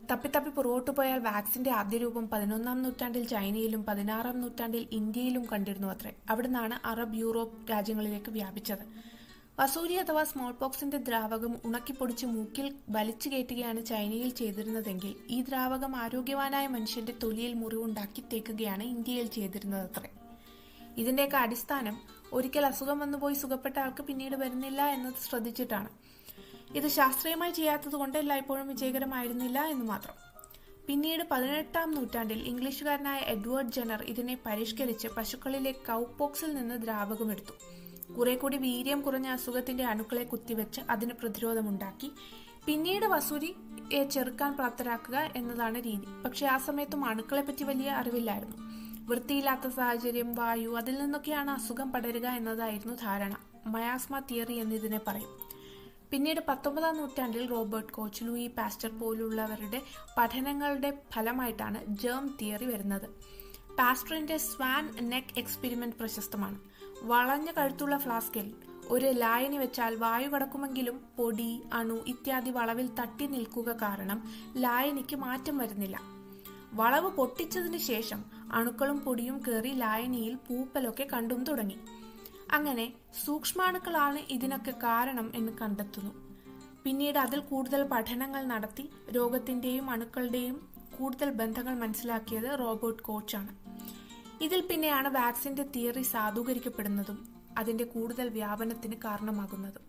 തപ്പിത്തപ്പി പുറകോട്ട് പോയാൽ വാക്സിന്റെ ആദ്യ രൂപം 11-ാം നൂറ്റാണ്ടിൽ ചൈനയിലും 16-ാം നൂറ്റാണ്ടിൽ ഇന്ത്യയിലും കണ്ടിരുന്നു അത്രേ. അവിടുന്നാണ് അറബ് യൂറോപ്പ് രാജ്യങ്ങളിലേക്ക് വ്യാപിച്ചത്. വസൂരി അഥവാ സ്മോൾ പോക്സിന്റെ ദ്രാവകം ഉണക്കിപ്പൊടിച്ച് മൂക്കിൽ വലിച്ചു കയറ്റുകയാണ് ചൈനയിൽ ചെയ്തിരുന്നതെങ്കിൽ ഈ ദ്രാവകം ആരോഗ്യവാനായ മനുഷ്യന്റെ തൊലിയിൽ മുറിവുണ്ടാക്കി തേക്കുകയാണ് ഇന്ത്യയിൽ ചെയ്തിരുന്നതത്രേ. ഇതിന്റെയൊക്കെ അടിസ്ഥാനം ഒരിക്കൽ അസുഖം വന്നുപോയി സുഖപ്പെട്ട ആൾക്ക് പിന്നീട് വരുന്നില്ല എന്നത് ശ്രദ്ധിച്ചിട്ടാണ്. ഇത് ശാസ്ത്രീയമായി ചെയ്യാത്തതുകൊണ്ട് എല്ലായ്പ്പോഴും വിജയകരമായിരുന്നില്ല എന്ന് മാത്രം. പിന്നീട് 18-ാം നൂറ്റാണ്ടിൽ ഇംഗ്ലീഷുകാരനായ എഡ്വേർഡ് ജെന്നർ ഇതിനെ പരിഷ്കരിച്ച് പശുക്കളിലെ കൗപോക്സിൽ നിന്ന് ദ്രാവകമെടുത്തു. കുറെ കൂടി വീര്യം കുറഞ്ഞ അസുഖത്തിന്റെ അണുക്കളെ കുത്തിവെച്ച് അതിന് പ്രതിരോധമുണ്ടാക്കി പിന്നീട് വസൂരിയെ ചെറുക്കാൻ പ്രാപ്തരാക്കുക എന്നതാണ് രീതി. പക്ഷെ ആ സമയത്തും അണുക്കളെ പറ്റി വലിയ അറിവില്ലായിരുന്നു. വൃത്തിയില്ലാത്ത സാഹചര്യം, വായു, അതിൽ നിന്നൊക്കെയാണ് അസുഖം പടരുക എന്നതായിരുന്നു ധാരണ. മയാസ്മ തിയറി എന്നിതിനെ പറയും. പിന്നീട് 19-ാം നൂറ്റാണ്ടിൽ റോബർട്ട് കോച്ച്, ലൂയി പാസ്റ്റർ പോലുള്ളവരുടെ പഠനങ്ങളുടെ ഫലമായിട്ടാണ് ജേം തിയറി വരുന്നത്. പാസ്റ്ററിന്റെ സ്വാൻ നെക്ക് എക്സ്പെരിമെന്റ് പ്രശസ്തമാണ്. വളഞ്ഞ കഴുത്തുള്ള ഫ്ലാസ്കിൽ ഒരു ലായനി വെച്ചാൽ വായു കടക്കുമെങ്കിലും പൊടി, അണു ഇത്യാദി വളവിൽ തട്ടി നിൽക്കുക കാരണം ലായനിക്ക് മാറ്റം വരുന്നില്ല. വളവ് പൊട്ടിച്ചതിന് ശേഷം അണുക്കളും പൊടിയും കയറി ലായനിയിൽ പൂപ്പലൊക്കെ കണ്ടും തുടങ്ങി. അങ്ങനെ സൂക്ഷ്മാണുക്കളാണ് ഇതിനൊക്കെ കാരണം എന്ന് കണ്ടെത്തുന്നു. പിന്നീട് അതിൽ കൂടുതൽ പഠനങ്ങൾ നടത്തി രോഗത്തിന്റെയും അണുക്കളുടെയും കൂടുതൽ ബന്ധങ്ങൾ മനസ്സിലാക്കിയത് റോബർട്ട് കോച്ചാണ്. ഇതിൽ പിന്നെയാണ് വാക്സിന്റെ തിയറി സാധൂകരിക്കപ്പെടുന്നതും അതിന്റെ കൂടുതൽ വ്യാപനത്തിന് കാരണമാകുന്നതും.